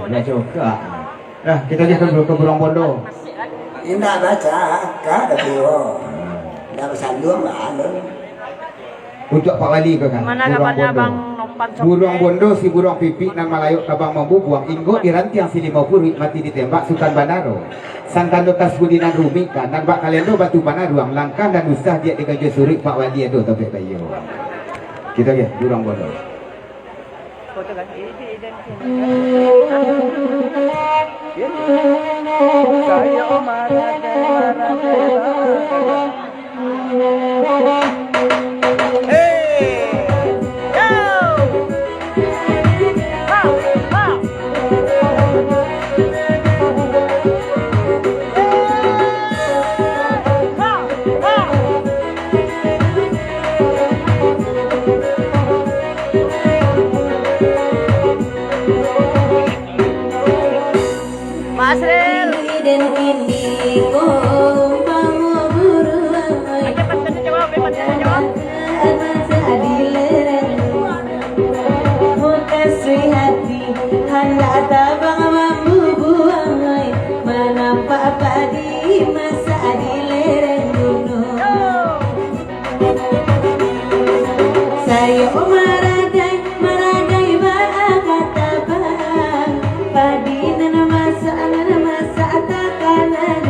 Iya juga. Nah, kita lihat ke Burung Bondo. Indah baca, kak ada bio. Indah bersandung lah, Untuk Pak Wali ke kan? Mana kabarnya Bang Nopan? Burung Bondo si burung pipik nan Malayu kabang mambu buang inggo di rantiang si 50 mati ditembak Sultan Bandaro. Sangkan dotas budinan rumi kan dan bak kalian do batu mana ruang langkah dan usah dia digajo surik Pak Wali itu topik bayo. Kita lihat Burung Bondo. Foto kan ini saya Omar Mas Ril dan indigo bangu buruan kasih hati hendak tabang mampu buang menampak padi masa di lereng gunung saya maradai baangat tabang padi nana masa takanan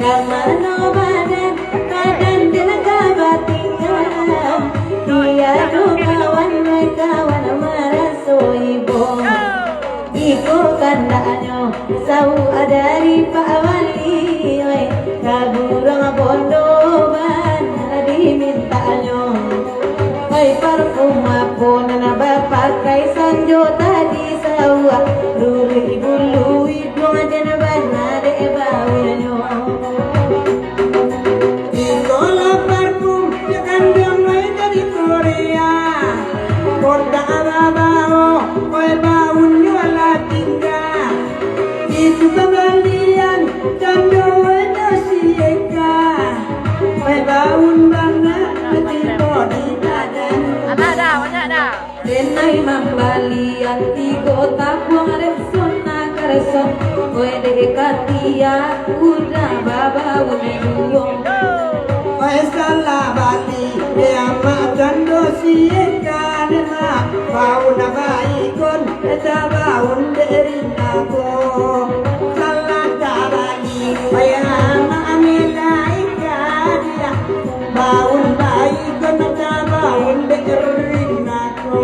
kamano badan dan kabatingan tiada kawan marasoibo iko kandanyo sau adari Pak Wali kaburang bondo ban dimintanyo parfum pun na bapakai sanjo tadi sawa ruri bulu idung dan bana de bawinyo Ikola parfum yang damai dari Korea. Kota ababao, oi baun yola tinggal. Itu kembalian cando itu sieka. Oi baun bangga mati bodi badan. banyak dah. denai mambalian tigo tapuang repson nakarson oi de katia udah baba uneyong Oi salah bali, ama cando sieka nema. Baun abaikon, eta baun dari nago. Salah bali, oi ama amelaika dia. Baun baikon, eta baun dari nago.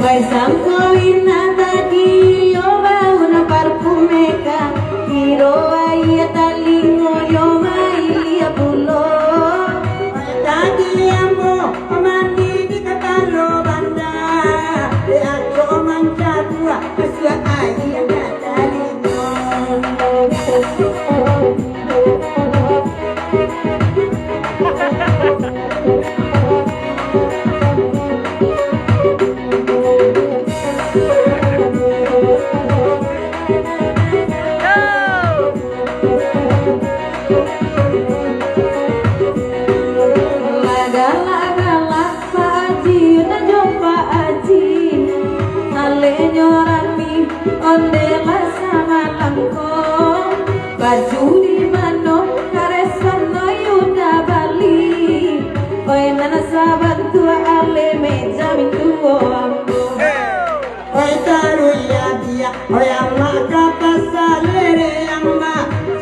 Vai sangkoina tadi yo bauna parfumeka hiro ai talingo yo mai lia pulo Tadi ambo mandi di katalo banda de aco manca tua kesia ai ada talino laga-laga Pak Haji na jom Pak Haji ale nyorami onde sama langko baju di mano karesan no yuda bali oi nana sahabat tua ale meja mintu ambo oi taru ya dia oi amma kata salere amma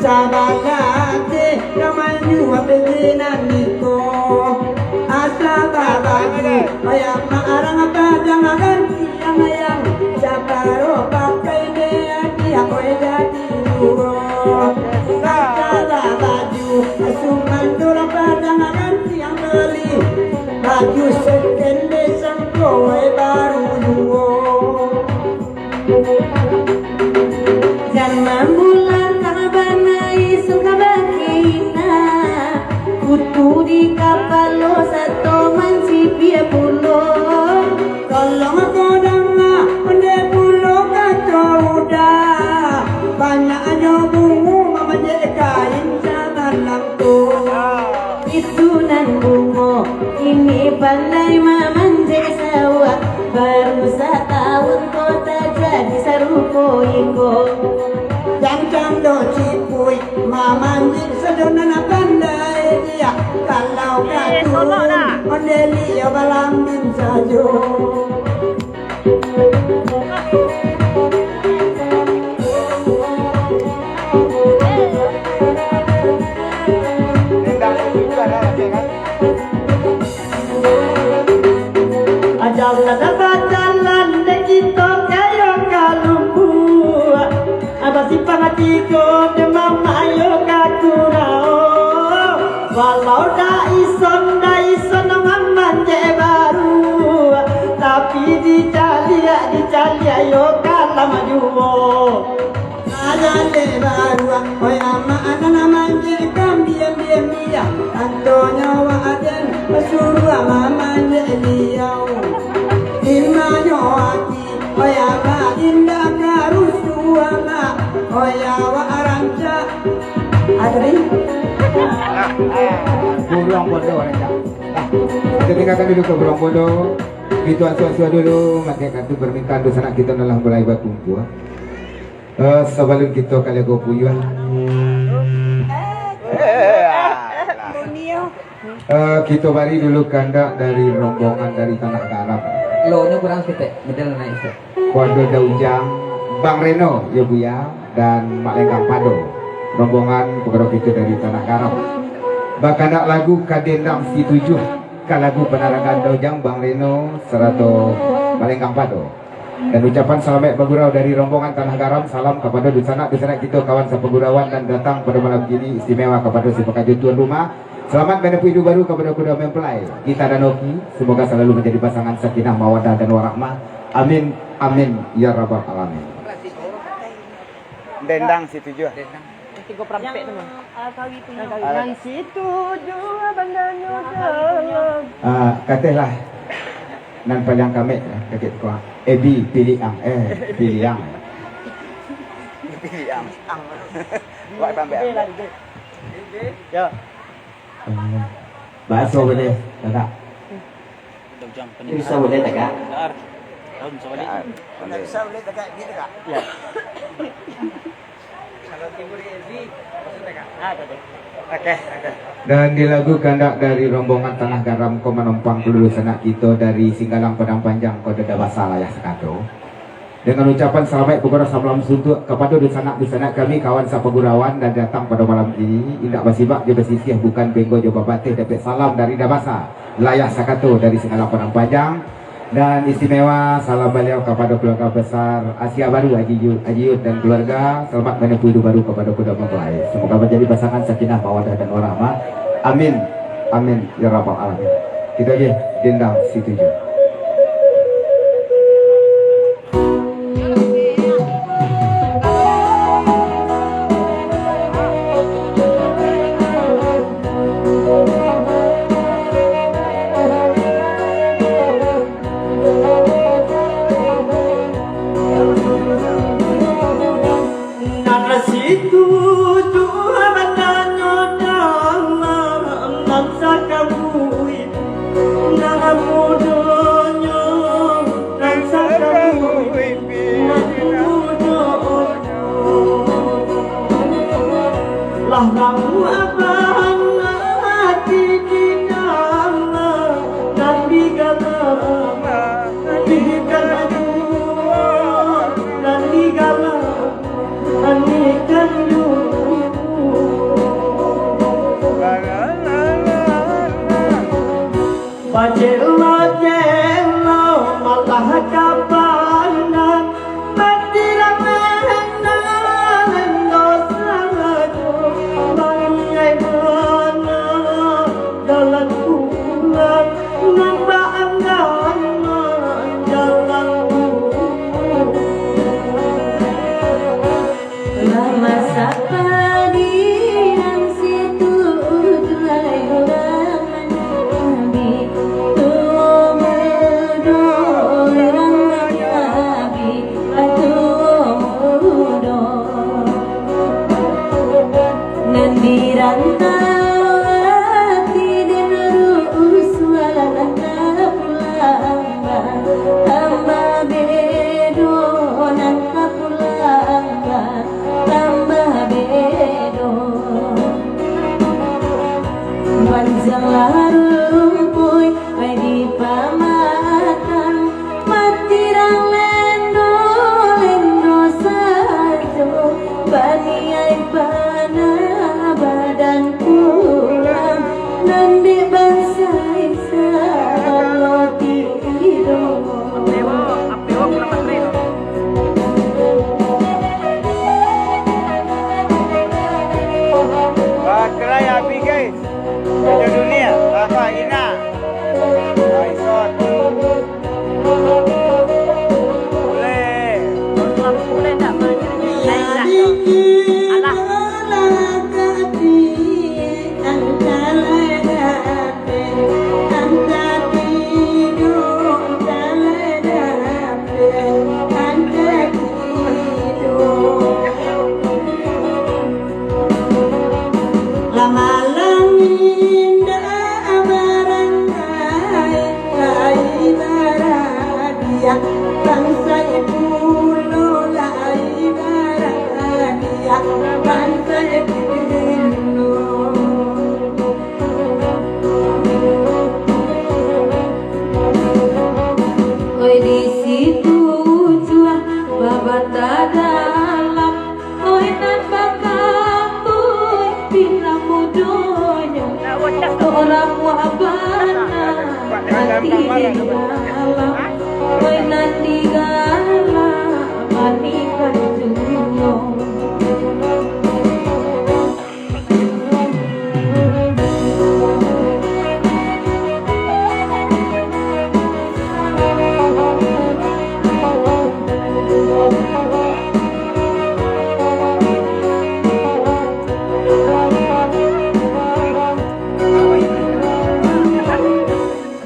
sabalate kamanyu abedina niko asa babaju oi amma arang apa jangan ganti yang saparo pakai dia oi jadi duro kala baju asuman dulu padang ganti yang beli baju second sampo baru duo Jangan bulan kabanai suka bakina kutu di kapal lo satu manci pia pulo kalau kodang onde pulo kato udah banyak bungu mamanya kain zaman lampu itu nan bungo ini pandai mamang baru setahun kota jadi serupo iko. Yang cando cipui mamanjing sedona pandai dia kalau Solo katun dah. ondeli ya balambin sajo. Ajal ada batalan de kita kayo kalumbu. Abasi pangatiko de mama ayo kakurao. Walau da ison ngaman je baru. Tapi dicali ayo kalam juwo. Ajale barua oi ama anana manjir kambiam biam dia Antonio wa aden pasuru mama liau Ilmanyo ati oi ama inda karusu ama oi awa aranca Adri Burung bodoh rendah. Kita tinggalkan dulu ke burung bodoh. Itu asua dulu. Maka kartu permintaan dosa nak kita nalah mulai berkumpul. Sebelum kita kali gopuyuan. Kita bari dulu kandak dari rombongan dari Tanah Garam. Lo-nya kurang sedikit, medal naik itu. Kuado Daujang, Bang Reno, ya Bu ya, dan Mak Lenggang Pado. Rombongan pegawai kita dari Tanah Garam. Bakandak lagu Kadendang Si 7, lagu penerangan Daujang, Bang Reno, seratu Mak Lenggang Pado. Dan ucapan selamat bergurau dari rombongan Tanah Garam. Salam kepada dusanak kita kawan sepegurawan dan datang pada malam ini istimewa kepada si pekerja tuan rumah. Selamat menempuh hidup baru kepada kuda mempelai kita dan Oki. Semoga selalu menjadi pasangan sakinah mawaddah dan warahmah. Amin amin ya rabbal alamin. Dendang si 7. Tiga perampek tu. Yang situ jua bandanya dalam. Katalah nan panjang kami kakek kuah. Ebi pilih ang pilih ang. Pilih yang. Buat tambah. Ya. Bakso boleh, tak? Bisa boleh tak kak? Bisa boleh dekat gitu kak Ya. Oke. Dan di lagu kandak dari rombongan Tanah Garam kau menumpang peluru sanak kita dari Singgalang Padang Panjang kau dah basah layah sekato. Dengan ucapan selamat pukul salam suntuk kepada dusanak kami kawan sapagurawan dan datang pada malam ini. Indak basibak je bersisih bukan benggo je babatih dapat salam dari Dabasa layah sakato dari Singgalang Padang Panjang. Dan istimewa salam beliau kepada keluarga besar Asia Baru Haji Yud dan keluarga. Selamat menempuh hidup baru kepada kuda mempelai. Semoga menjadi pasangan sakinah mawaddah dan warahmah. Amin amin ya rabbal alamin. Kita aja dendang si 7.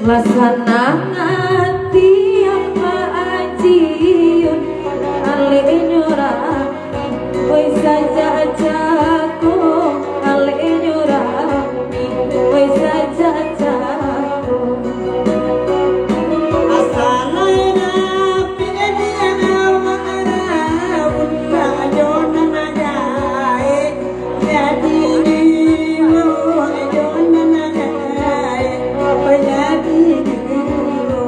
Lasana ngati apa ajiun ale nyurah woi saja ajaku ale nyurah woi saja ajaku Asalaina pilihan awara Uta jona nagae Jadi dulu jona nagae Jadi dulu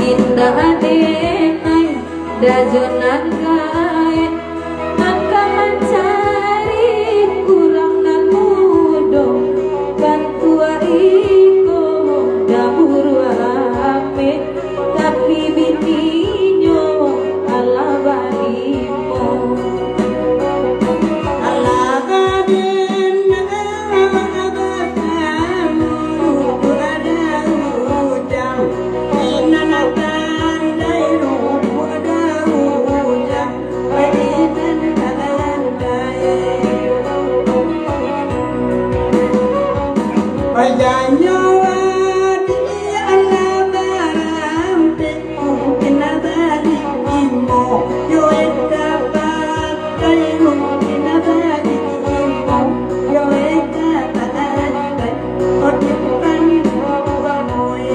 indah adenai dajonan gae maka mencari kurang nan mudo kan tua iko dapur ame tapi bininyo ala balimo Alabadin abatamu Ada ujang Inanatan dairu Ada ujang Padinan tandai Pajanyo adi alabaram Teku kinabali imo Yo ekapat dairu kinabali imo Yo ekapat Otipan wamoy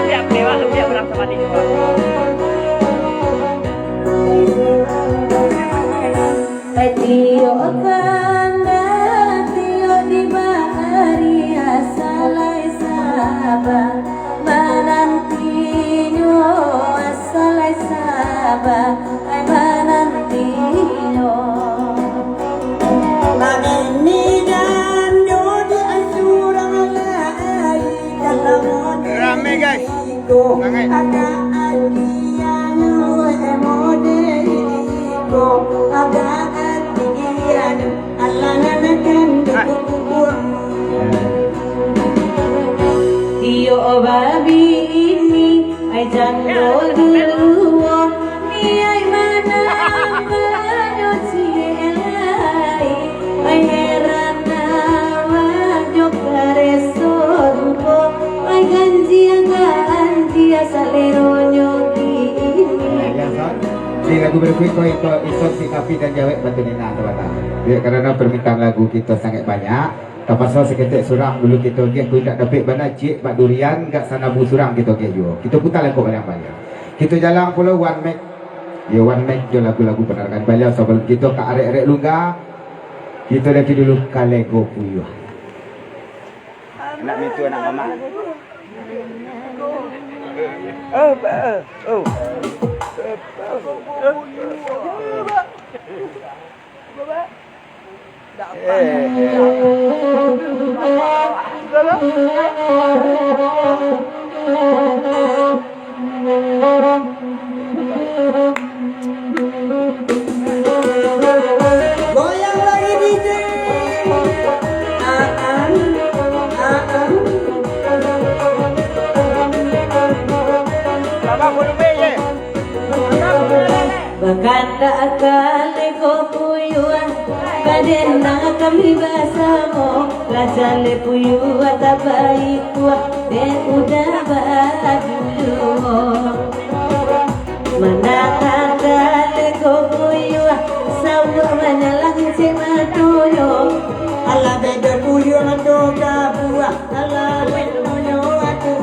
Biar lewat biar berapa mati juga. Tio kanda tio di bahari asalai sabah menantinya asalai sabah ay menantinya Bagini dan dodi asurang alai Kalau Rame, guys. Go Banget. Aga adiano emode Go Aga adiano Alanganakan dukukuang Tio babi ini ay jando dua ni ay manang cielai ay heran nawa jokareson ko ay ganjia saleronyo kini Di lagu berikut itu Isot si Kapi dan Jawet Batu Nina teman-teman. Ya, karena permintaan lagu kita sangat banyak. Terpaksa seketik surang dulu kita ke aku tak dapat bana cik bak durian gak sana bu surang kita ke juga. Kita putar lagu banyak-banyak. Kita jalan pulau one mic. Ya one mic je lagu-lagu penarikan balik sebelum kita ke arek-arek lungga. Kita lagi dulu kalego puyuh. Nak minta nak mama. Oh. Goyang lagi DJ Baba volume je. Baganda akale ko puyua Kadena kami basamo Lajale puyua tabai kuah Den udah badulu Mana akale ko puyua Sawa manalang cematoyo Ala beda puyo adoga buah Ala puyo aduh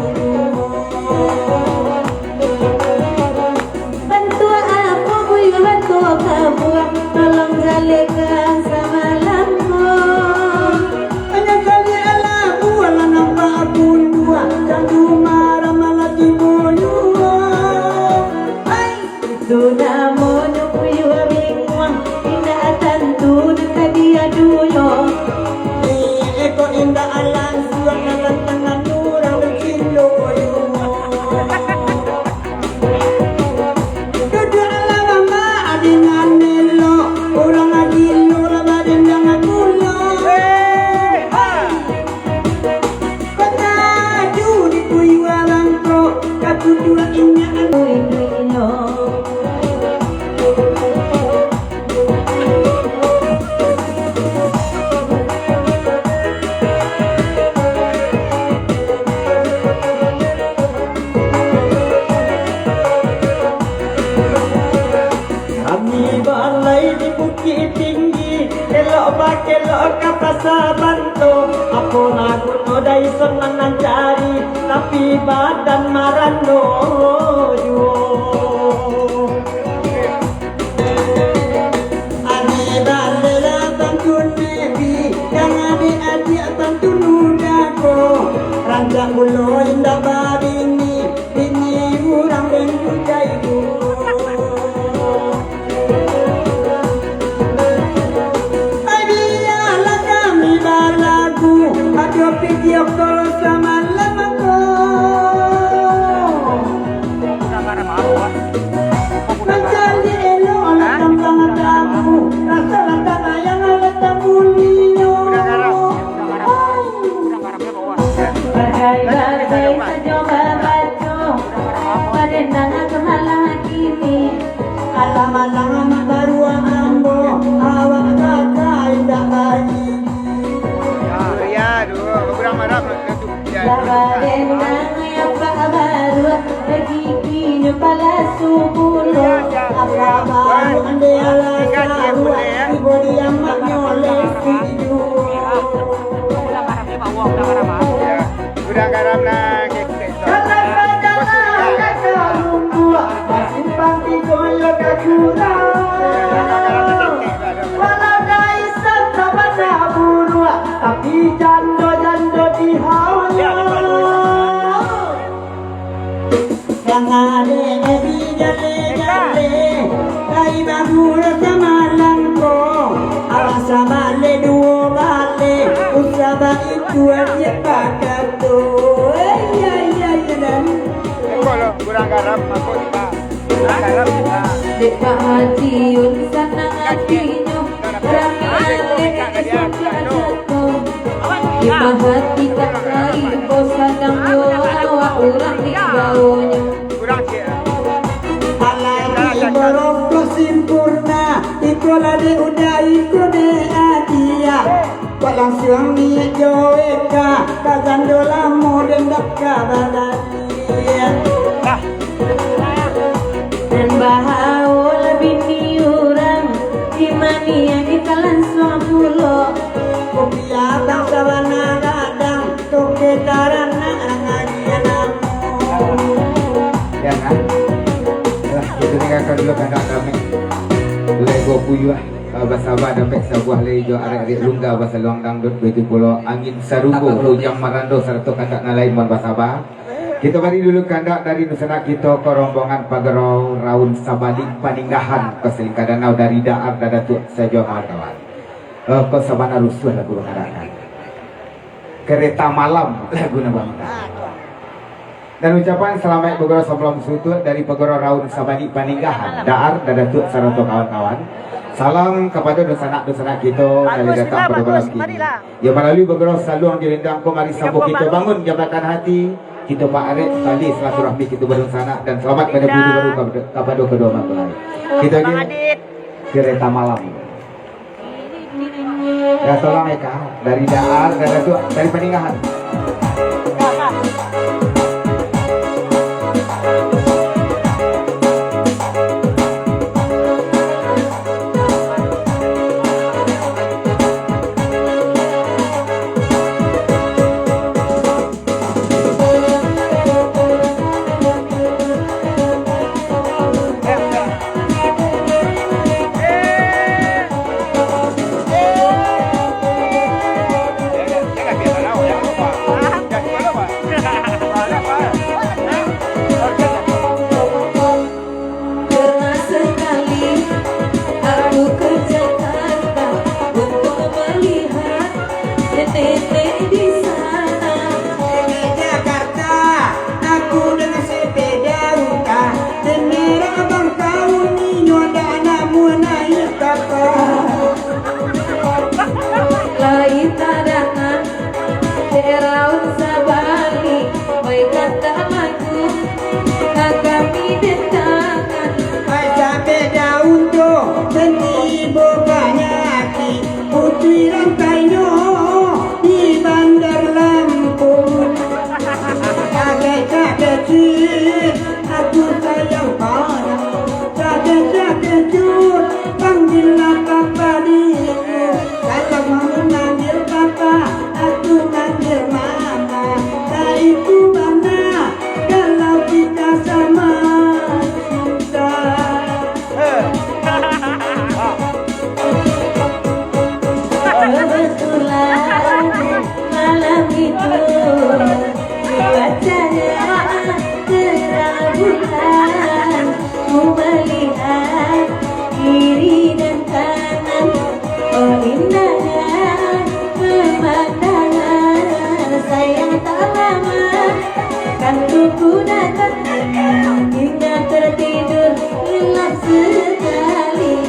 Bantu aku puyua bantu kabuah Tolong jalekan sama lampu Hanya kali ala buah Ala nampak pun dua Dan cuma ramalati boyo Hai rasa bantu aku nakut nodai senang cari tapi badan marano adi balela tantun nebi yang adi tantun nudako ranjang bulo indah babini bini urang dan jujaiku video call sama lamaku menjadi elo oleh tambangan tamu rasa latang ayang oleh tambulino Berhai-bahai sejoba baco Padendang aku halang kini alam-alam baru ambo awak kata indah bayi Ya, aduh, kurang marah tu. Labadendang apa baru Begini pala subulo Apa baru ande ala sarua Ibu diamak nyoleh video Kurang garam nak kek. Jalan jalan kakak lumbu Simpang digoyo kakurang Walau daisan sabana buru Tapi jando di hawa Yang ada ebi jale Kai bangun sama langko Alah sama le dua bale Usama itu aja pakai tuh Ya dan Kalau kurang garam aku tiba. Kurang garam tiba. Dek Pak Hajiun senang hatinya Ramiale Ipa hati tak lain bosan dan awak orang di baunya Kurang sikit. Alai borong sempurna ikola de udai kode adia Walang siang ni joeka Kagandola moden dakka badadia Dan bahaul bini orang Dimani yang kita langsung pulau Kopia bang sabana gadang Toke tarana angadianamu Ya kan? Lah, kita tinggalkan dulu kandang kami. Lego puyuh, basaba dapat sebuah lejo arek-arek lungga bahasa luang dangdut begitu pulau angin sarugo hujang marando serta kandak nalain mon basaba. Kita beri dulu kandak dari nusana kita ke rombongan Pagarau Raun Sabalik Paninggahan ke Selingkah Danau dari Daar Dadatuk saja kawan. Ke Sabana Rusuh lagu mengadakan. Kereta malam lagu nabangka. Dan ucapan selamat Pegoro sebelum sutut dari Pegoro Raun Sabani Paninggahan Daar Dadatuk sarata kawan-kawan. Salam kepada dosanak-dosanak kita dari datang pada malam ini. Ya melalui Pegoro Saluang Jelendang Mari sambung kita bangun jabatan hati. Kita Pak Arif tali silaturahmi kita berdosanak dan selamat pada budi baru kepada kedua mempelai. Kita di kereta malam. Ya tolong Eka dari Daar Dadatuk dari Paninggahan. Pernah sekali aku ke Jakarta untuk melihat nenek di sana. Di Jakarta aku dengan sepeda ruka Dengar abang kau ni nyoda namun naik kapal Lain tadangan Raun Sabali baik kata aku kami dentangan Hai sampai daun tu senti bukanya hati Putri rantainya di bandar Lampung Kakek-kakek aku sayang pada Kakek-kakek panggil apa padiku Kalau mau manggil ku melihat kiri dan kanan. Oh indahnya pemandangan, sayang tak lama kan ku datang hingga tertidur lelap sekali.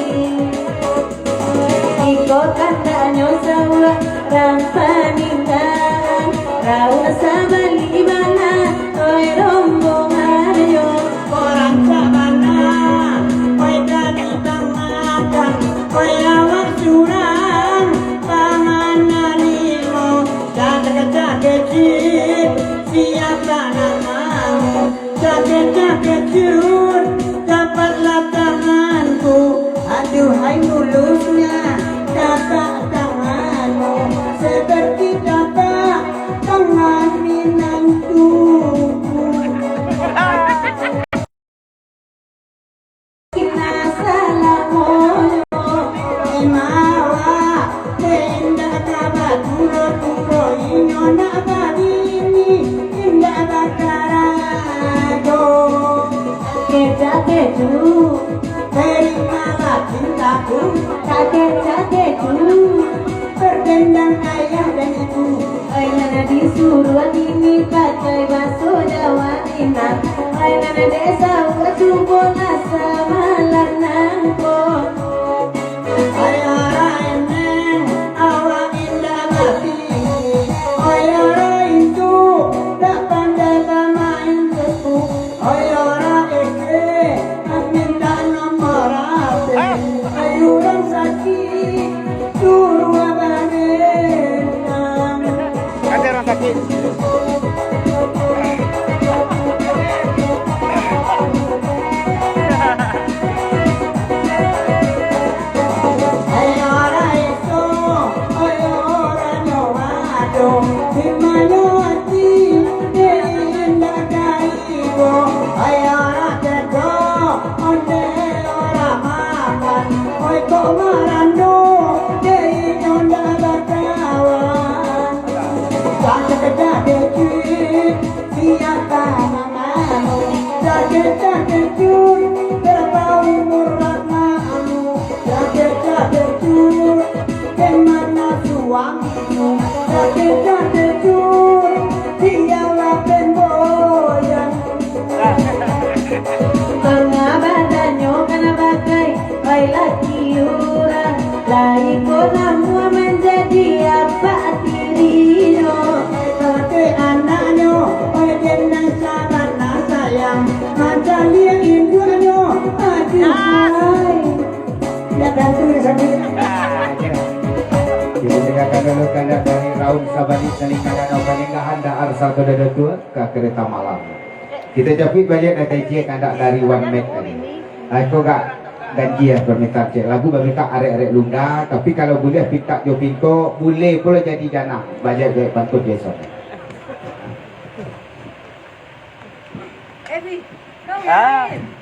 Iko kandanya sawa rampaningkan rawa sabali mana oi rombongan yo Orang sabana, oi dari tangakan, oi awak curang, panganan limo, jaget-jaget siapa namamu, jaget-jaget jut, dapatlah tanganku, aduhai mulusnya, dapat tanganmu, seperti dapat tangan minantuku. Berdendang ayah dan ibu, Nana disuruh ini pakai bakso Jawa Timur. Nana desa ucumbola samalan nangko. ayara eneng awak indah mati, ayara itu tak pandai bermain tepu, ayara eke minta nomor HP, ayuran sakit suruh abang. Ada orang sakit. Ayora itu, ayora nyawado, himayati, indah kaibo. Ayora kedo, onde ora makan, oi kok marando, indah bakawan. Jaget-jaget cuy, siapa namamu? Jaget-jaget cuy, berapa umur rakmamu? Jaget-jaget cuy, kemana suamimu? Jaget-jaget cuy, dialah pemboyan. Pengabadannya kana bagai oi laki urang, lai konamu menjadi apa dirinya. Kakek anaknya, oi gendang sabana sayang, macam dia induknya, aduh hai. Ya bantu ni sakit. Kita dengarkan dulu kandak dari Raun Sabani Salinganan Opaninggahan Dahar Satu Dada Tua ke Kereta Malam. Kita capit balik nanti cik kandak dari One Mek tadi. Aku gak ganji ya berminta cik lagu berminta arek-arek lungga, tapi kalau boleh pinta jo pinto boleh pula jadi jana balik dari pantut besok.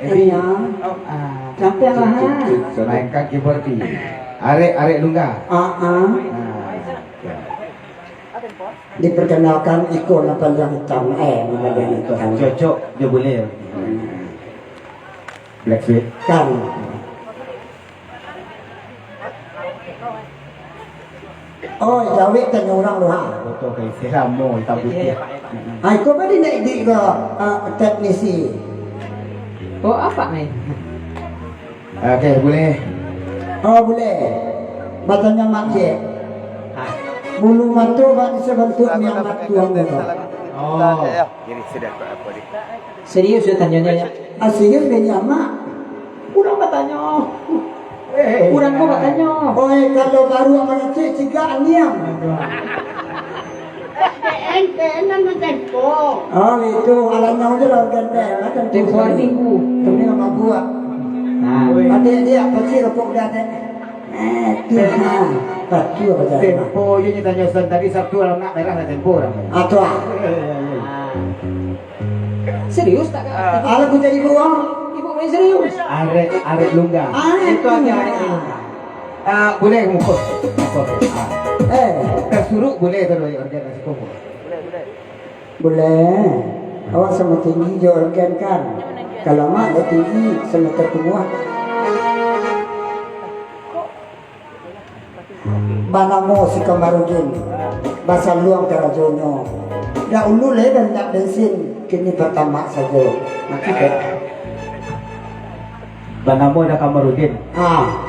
Iya. Sampai lah. Mainkan keyboard ni. Arek-arek lungga. Diperkenalkan ikon panjang hitam bagian itu kan. Cocok je boleh. Black Sweet. Kan. Oh, jawab tanya orang lu ha. Betul ke Seramo tak putih. Ai kau tadi nak di ke teknisi. Oh apa nih? Okey, boleh. Oh boleh. Batanya makcik. Bulu matu bak sebentuk yang matu yang itu. Oh. Ini sudah apa ni? Serius ya tanyanya? Aslinya dia mak. Kurang bertanya. Kurang kok tanya. Oh, kalau baru sama cik ciga niam. Oh itu alamnya aja lah ganda. Tempoh hari minggu. Kami sama buat. Nah, Ada dia pasti repok dia ada. Tuhan, patu apa saja. Tempo je ni tanya Ustaz tadi Sabtu alam nak merah dah tempo orang. Atau serius tak kak? ala ku jadi buang. Ibu main serius? Arek lungga. Itu aja arek lungga. Boleh ngumpul. Tersuruh boleh terus organisasi kumpul. Boleh. Awak sama tinggi je organ kan. Kalau mak ada tinggi semeter semua. Banamo si Kamarudin, bahasa luang Karajono. Dah ulu le dan tak bensin, kini pertama saja. Nanti dek. Banamo dah Kamarudin.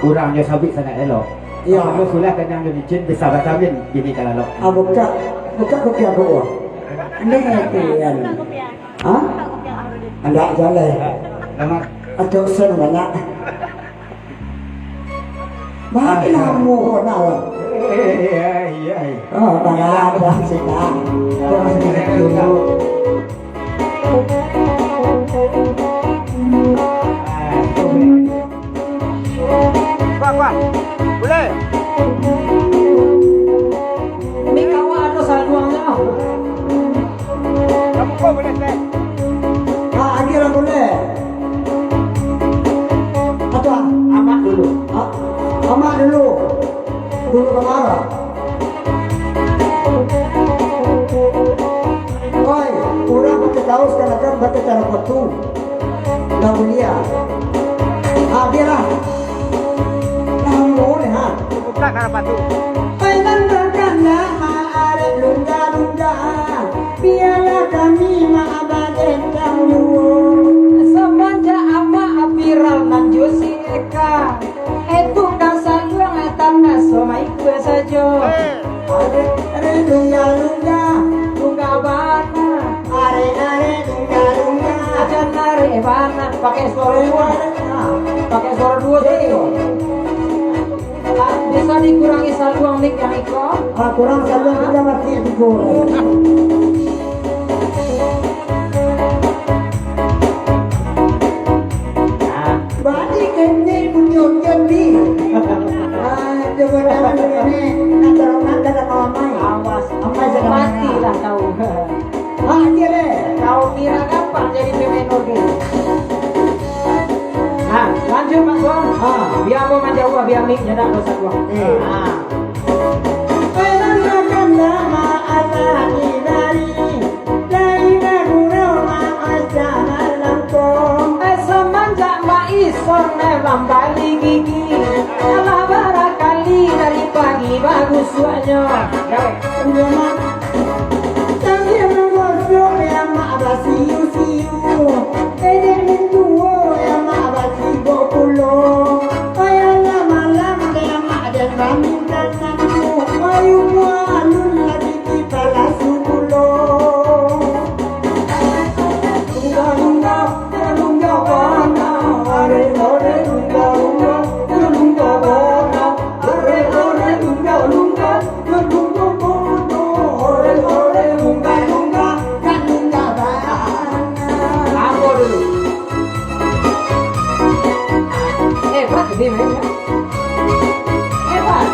Urangnya sabit sangat elok. Ya. Kamu sulah kena yang licin besar batamin gini kalau. Buka kopi aku. Ini yang Anda jalan. Nama Atau sen banyak. Baik kamu kenal. iya. Oh, ada sih nak. Terus dulu. Pak, boleh? Ini kawan ada saluangnya. Kamu kok boleh teh? Akhirnya boleh. Atau Amat dulu. amak dulu. Dulu kemana? Oi, kurang pakai tahu sekarang kan pakai cara batu. Dah dia. Biarlah. Kamu ni ha. Buka karena batu. Penandakanlah ma'are lungga-lungga. Biarlah kami ma'abaden kamu. Semenjak ama viral nan Josi Eka. Itu kan saluang tanah somai kue saja. Are lungga-lungga. Tungga bana. Are lungga-lungga. Aja nare bana. Pakai suara dua. Pakai suara dua saja. Bisa dikurangi saluang mic yang iko. Kurang saluang kita mati digoreng. Balik ini punyuk jadi. Coba dalam ini nanti ada mamai. Awas, Amai sedang matilah kau. Dia le. Kau kira gampang jadi pemain organ? Nah, lanjut Mas Bang. Biar aku menjauh, biar mic nyedak dosa gua. Penandakanlah ma'ala dari gurau ma'asana langkong. Semenjak Mbak Ison lambali gigi, kalah barakali dari pagi bagus suanya. Udah mak Tanggir menggosok yang mak basiu-siu. Edek tua yang mak basiu pulau. Ayah malam yang mak dan raminkan namu. Ayu alun lagi kipala subulo. Lungga-lungga, lungga wana. Are-are lungga-lungga, lungga wana. Are-are lungga-lungga, lungga wana. Are-are lungga-lungga, lungga wana. Aku dulu. Hebat ini mainnya. Hebat.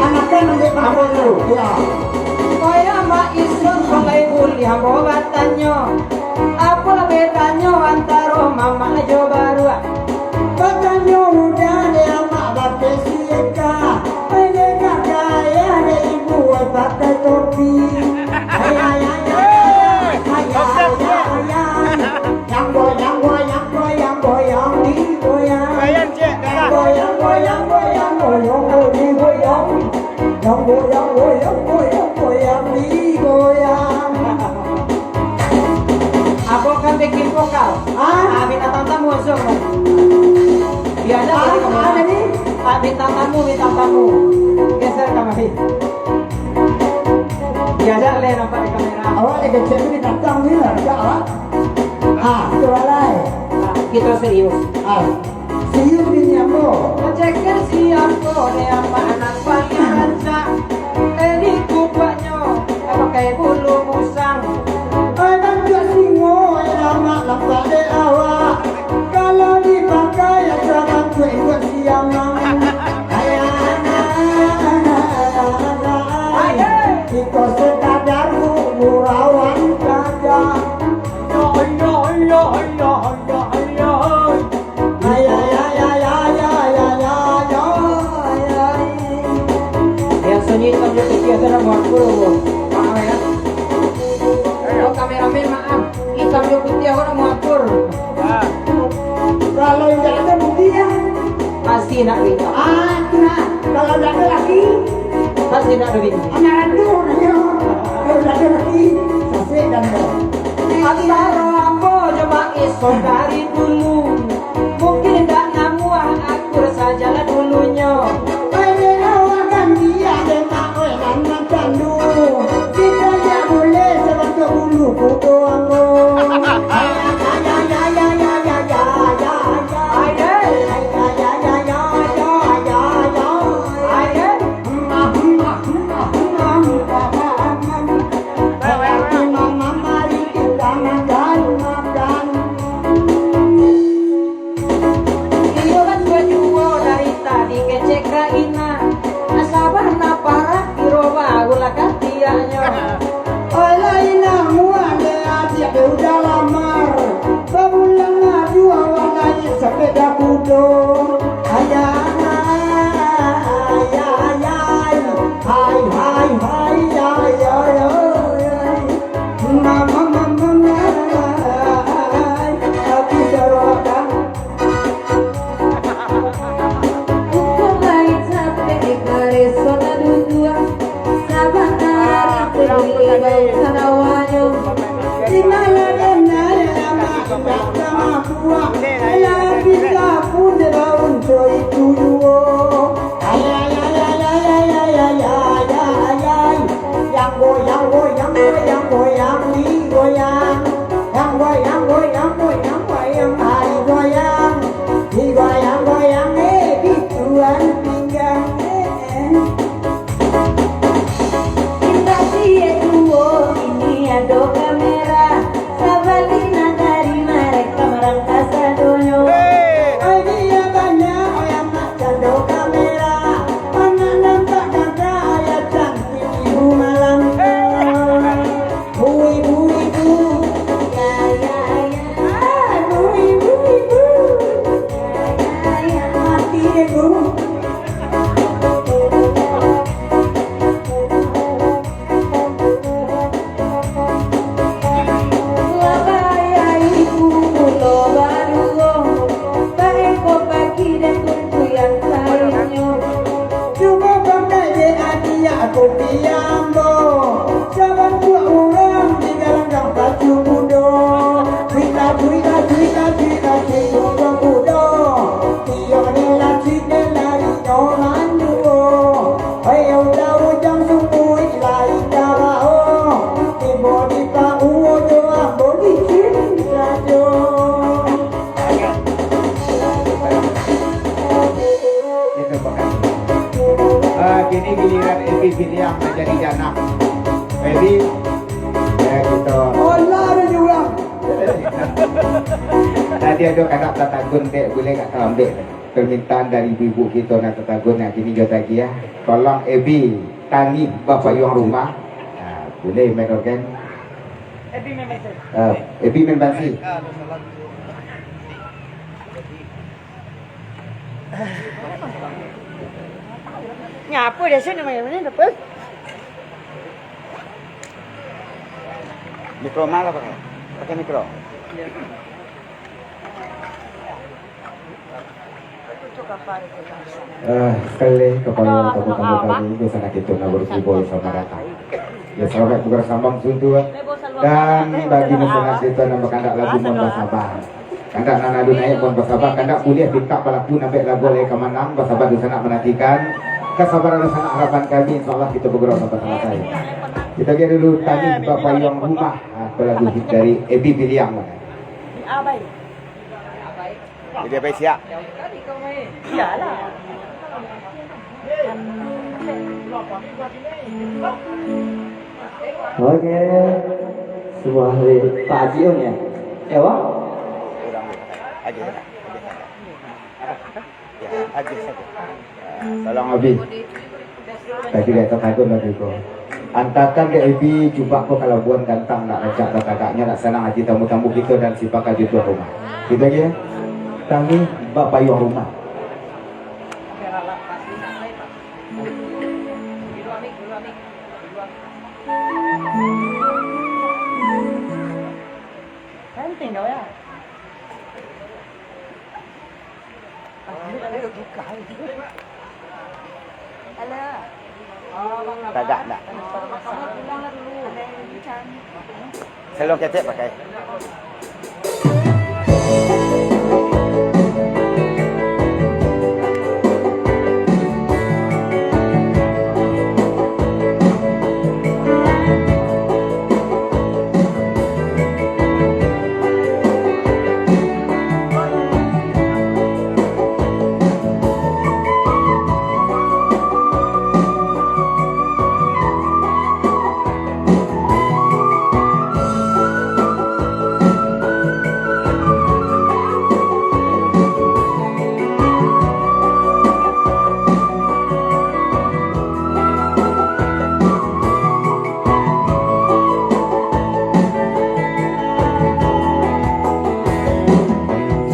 Anaknya nanti paham dulu. Ya. Kaya Mbak Ison balai uli hamba batanyo. Apa bedanya antara mama jo baru? Batanyo udah dia mak pakai sieka. Mereka kaya ada ibu pakai topi. Yang goyang digoyang. Bayar cek, dah. Goyang digoyang. Yang goyang digoyang. Aku kan bikin vokal. Bintang tamu langsung. Biasa dari kamera. Ada nih. Bintang tamu. Geser kamera. Biasa le nampak di kamera. Awak ada kecil ni datang ni lah. Tu alai. Kita serius. Serius ni apa? Ngecekin siapa yang anak panganca. Ini kupanya pakai bulu musang. Adam singo lama lambat de awak. Kalau dipakai jangan buat siang. Ikut sekadar burawan saja. Yang sunyi tamu kecil tu nak buat puluh. Faham ya? baju putih aku nak mengatur. Kalau yang tak ada bukti ya. Pasti nak bintang. Ah, itu nak. Kalau tak ada lagi, Pasti nak ada bintang. anak randur ya. Kalau tak ada lagi, sasih dan dah. Antara aku coba esok dari dulu. Mungkin tak namuah akur sajalah dulunya. Ini awakan dia dengan orang yang candu. Kita tak boleh sebab bulu kudu aku. Sepeda kudo, ayah, mama, tapi serokan. Hukum lain sampai karesona dudua sabar terpilih bau sarawanyo Di mana benar nama sama buah, lagi pun daun coy tuyo. Yang goyang di goyang, yang goyang hari goyang, di goyang bituan pinggang. Kita dia duo ini ada kamera sabalina dari mereka merangkas sadonyo Idea banyak yang nak jado kamera, mana nampak dada ya cantik ibu malam. Bui bu, mati ibu. labaya ibu mulo baruo baeko pagi dan kutu yang sayangnya Cuma pakai dia aku piambo, jangan buat orang di dalam gang baju mudo. Cuita mudo, dia ni lagi lari nyoman duo. Ayo tahu jang sungguh lari jawao, tibo di pauo doa bodi cinta jo. Itu bukan. Kini giliran Ebi Filiang menjadi jana. Ebi, kita. Allah ada juga. Tadi ada anak tatagun dek boleh kat ambil permintaan dari ibu kita nak tatagun nak kini jauh lagi ya. Tolong Ebi tani bapa yang rumah. Boleh main organ. Ebi main bansi. Nyapa dah sini mana dapat? Mikro mana pakai? Pakai mikro. Sekali kepada tamu-tamu kami itu sangat kita nak berkumpul sama datang. Ya selamat bersambang sundu dan bagi masyarakat kita nama kandak lagu Mon Basabah. Kandak nanadu naik Mon Basabah, kandak boleh dikak pelaku nampak lagu oleh kemanang Basabah di sana menantikan kesabaran dan sana harapan kami insyaallah kita bergerak bersama saya. Kita lihat dulu tadi Bapak yang rumah lagu dari Ebi Filiang. Jadi apa siap? Oke, sebuah hari Pak Ajion ya, Ewa. Kurang aja. Ya, aja saja. Tolong Abi. Tadi dia takut lagi kau. Antarkan ke Abi cuba kau kalau buan gantang nak ajak kakaknya nak senang haji tamu-tamu kita dan si pakar di tuan rumah. Kita lagi ya. Kami bapa yang rumah. penting kau ya. Tak ada, tak. Selalu ketek pakai.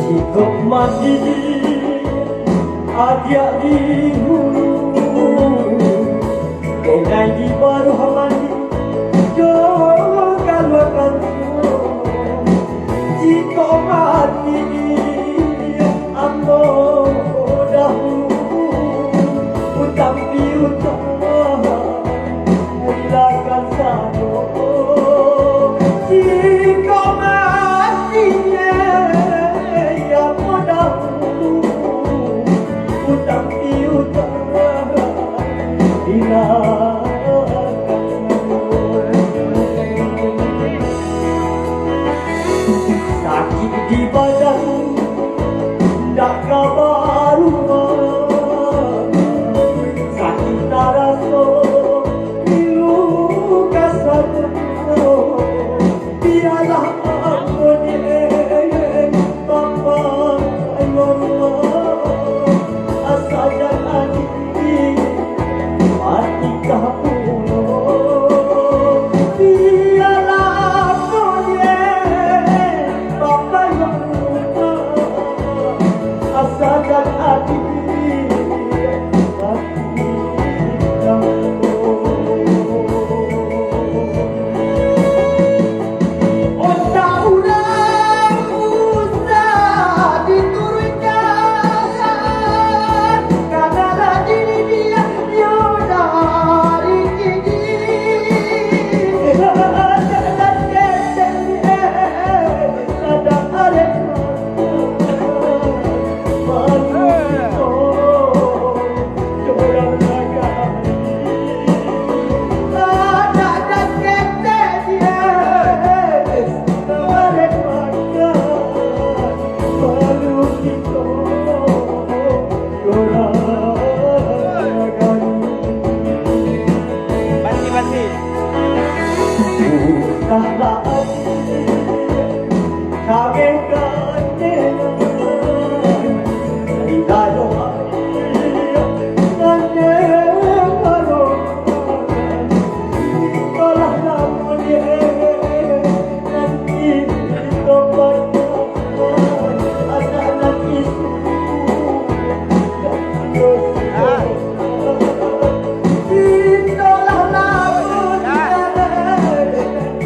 Jika mati adia di hulu, kenai di baru hamani, jokan makan. Jika mati ambo dahulu, utang piutang hilakan satu. Jika mati utang piutang sakit di badan tak kabar sakit terasa luka satu biarlah aku Bapa asal dan adik mati kapulo biarlah aku Bapa asal dan adik mati kapulo.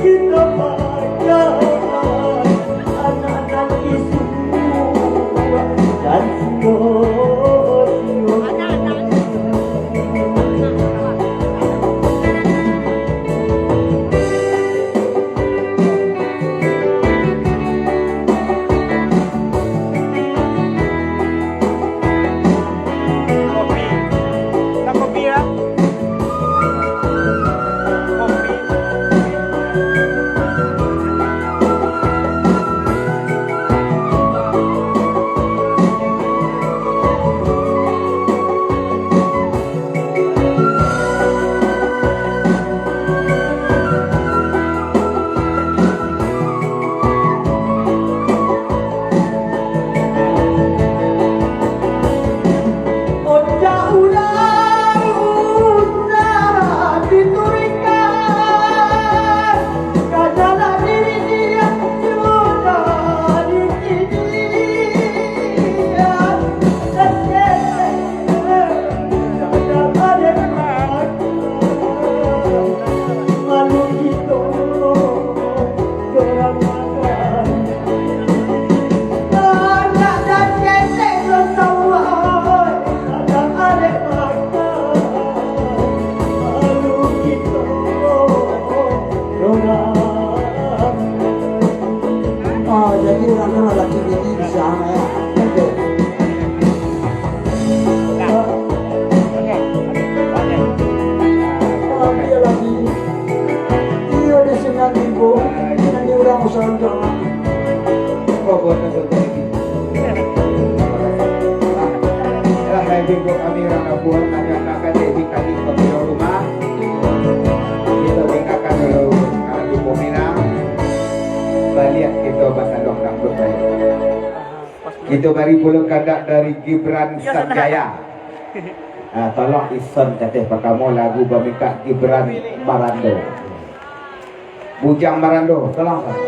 Kita Iyo di sinandi ko, sinandi orang usaha jangan. Kok buat untuk ini? Lah saya bingung kami orang buat akan jadi kami pemilik rumah. Kita tinggalkan dulu kalau di Peminang. Balian kita bahasa dongkang berbaik. Kita beri puluh kandak dari Gibran Sanjaya. Tolong ison kateh pakamu lagu bamika Gibran Marando. Bujang Marando, tolong kan.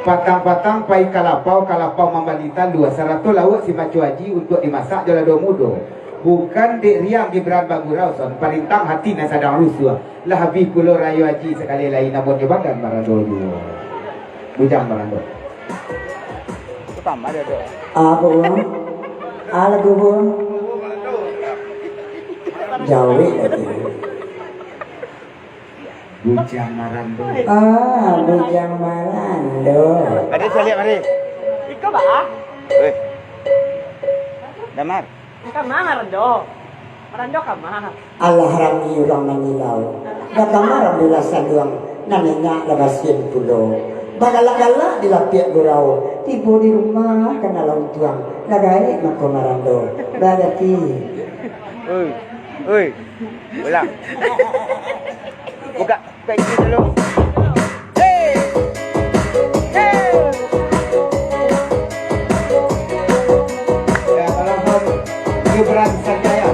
Patang-patang pai kalapau mamalitan 200 lauk si macu haji untuk dimasak jala do mudo. Bukan dek riang Gibran Bagurau son parintang hati na sadang rusuh. Lah habis pulau rayu haji sekali lain namun nyebakan Marando dulu. Bujang Marando. Pertama dia tu. Apa uang? Ala gubun? Jauh lagi. Bujang Marando. Bujang Marando. Mari saya lihat mari. Ikaw ba? Oi. Damar. Ikaw ma, Marando. Marando ka ma. Allah rami orang Manilau. Datang maram di lasan duang. Naninya labasin pulau. Bagala-gala di lapiak gurau. Tiba di rumah kena laut tuang. Lagai mako Marando. Berarti. Oi. Oi. Ulang. Buka ini dulu. Hey. Hey. Ya, telepon Gibran Sanjaya.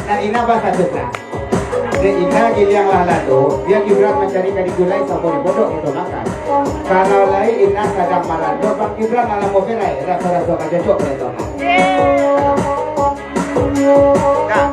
Nah ina bahasa Jepang. Dia ina giliang lah lalu, dia Gibran mencari kadi gulai sampai di bodok itu makan. Kalau lain ina sadang marando, Bang Gibran alam mau berai, rasa-rasa aja cok betul. Nah.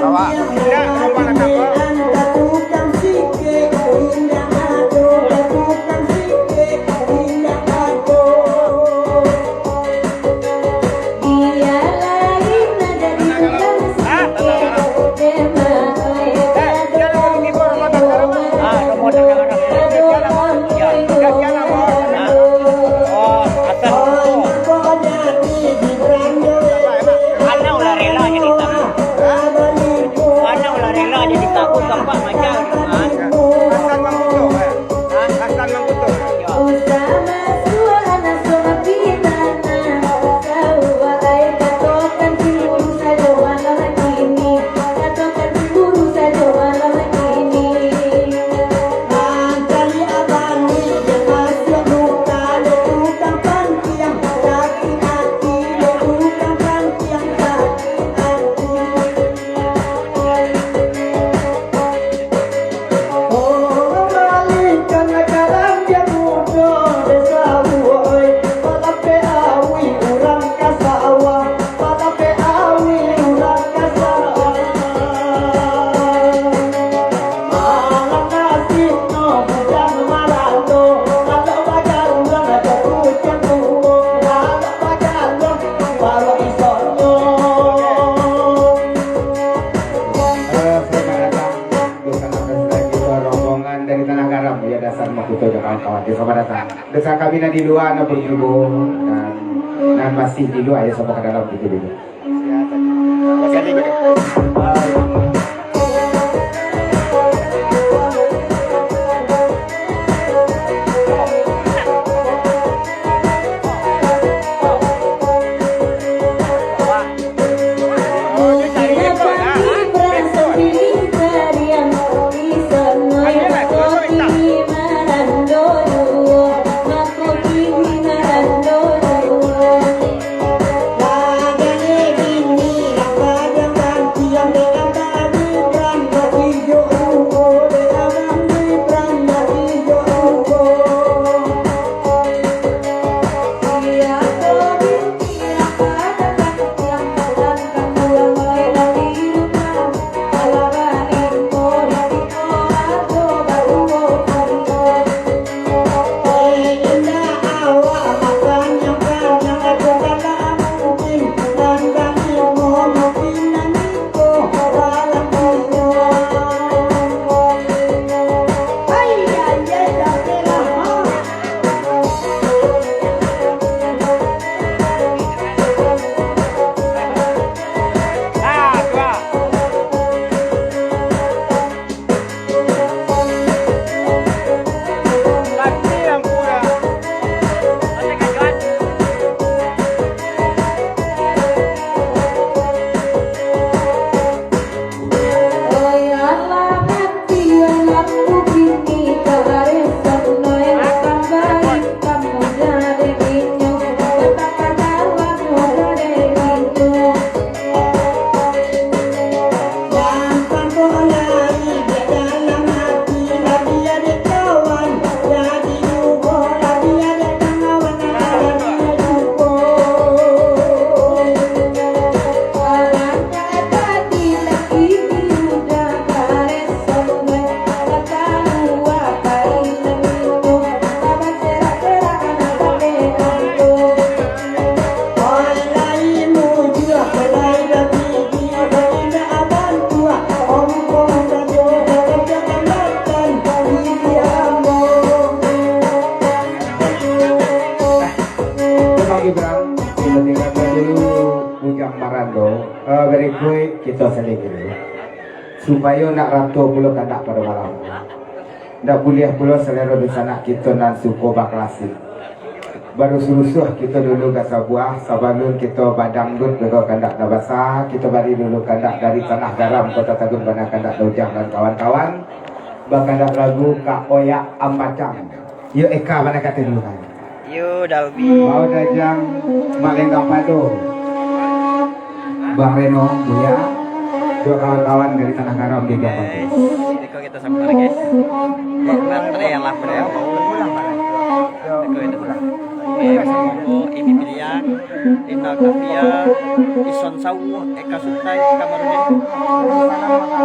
Bawa. Tidak, rumah nak apa? Anda tukang sikit, indah ado, tukang sikit, indah ado. Dia lain ada di tukang sikit Jangan pergi ke rumah tak ada. Nomor dengan anak. Oh, atas. Mana ulah rela jadi takut. Mana ulah rela jadi takut gampak macam ni. Hasan mengkutuk. Hasan mengkutuk. Usama suara suara pinana Sawa ay katokan siguro sa jowa naman ini Katokan siguro sa jowa naman ini Kali abang ni masih luka, tukang pantiang sakit hati, tukang pantiang sakit hati. Oh, balikan garam dia muda desa buai, palape awi urang kasawa, palape awi urang kasawa. Malang nasib no bujang malando, kalau bajar urang ada kucing burung, kalau bajar urang baru isonyo. Selamat datang Desa Nakasra kita rombongan dari Tanah Garam ya dasar Makuto dan kawan-kawan. Selamat datang. Desa kami di luar na berjubung dan masih di luar ya sama ke dalam gitu dulu. berikut kita selesai supaya nak ratu pula kandak pada malam nak boleh pula selera di sana kita nan suku baklasik baru suruh kita dulu ke Sabuah sabalun kita badang dut ke kandak Nabasa kita bari dulu kandak dari Tanah Garam Kota Tagun Bana kandak Dojang dan kawan-kawan bakandak lagu Kak Oyak Ambacang yuk Eka mana kata dulu kan Yo Dalbi. mau dajang Malenggang Pado Bang Reno Buya dua kawan-kawan dari Tanah Garam di Gampang Ini kok kita sampai guys. Nanti yang lapar ya mau pulang Pak. Kita pulang. Oke, ini pilihan. Inal Kafia, Ison Sawu, Eka Sutai, Kamarudin.